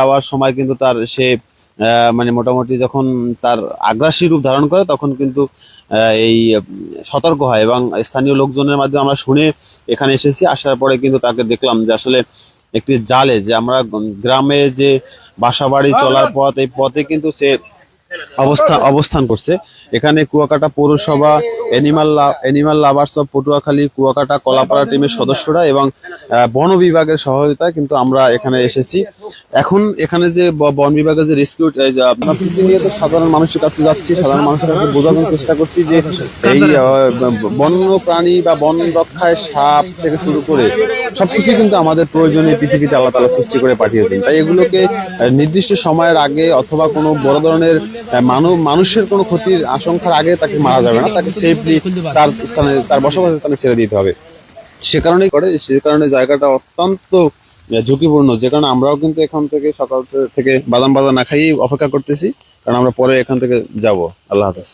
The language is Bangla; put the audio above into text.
যাওয়ার সময় কিন্তু তার সে মানে মোটামুটি যখন তার আগ্রাসী রূপ ধারণ করে তখন কিন্তু এই সতর্ক হয়, এবং স্থানীয় লোকজনের মাধ্যমে আমরা শুনে এখানে এসেছি। আসার পরে কিন্তু তাকে দেখলাম যে আসলে একটি জালে, যে আমরা গ্রামে যে বাসাবাড়ি চলার পথ, এই পথে কিন্তু সে অবস্থান করছে। এখানে কুয়াকাটা পৌরসভা animal lovers of Patuakhali, Kuakata Kalapara টিমের সদস্যরা এবং বন বিভাগের সহযোগিতায় কিন্তু আমরা এখানে এসেছি। এখন এখানে যে বন বিভাগের যে রেস্কিউ, আমরা প্রতিনিয়ত সাধারণ মানুষের কাছে যাচ্ছি, সাধারণ মানুষের কাছে বোঝানোর চেষ্টা করছি যে এই বন্য প্রাণী বা বন রক্ষায় সাপ থেকে শুরু করে সবকিছু কিন্তু আমাদের প্রয়োজনীয় পৃথিবীতে আল্লাহ তাআলা সৃষ্টি করে পাঠিয়েছেন। তাই এগুলোকে নির্দিষ্ট সময়ের আগে অথবা কোনো বড় ধরনের মানুষের কোনো ক্ষতির আশঙ্কার আগে তাকে মারা যাবে না, তাকে সেফলি তার স্থানে, তার বসবাসের স্থানে ছেড়ে দিতে হবে। সে কারণে জায়গাটা অত্যন্ত ঝুঁকিপূর্ণ, যে কারণে আমরাও কিন্তু এখান থেকে সকাল থেকে বাদাম না খাইয়ে অপেক্ষা করতেছি, কারণ আমরা পরে এখান থেকে যাব। আল্লাহ হাফেজ।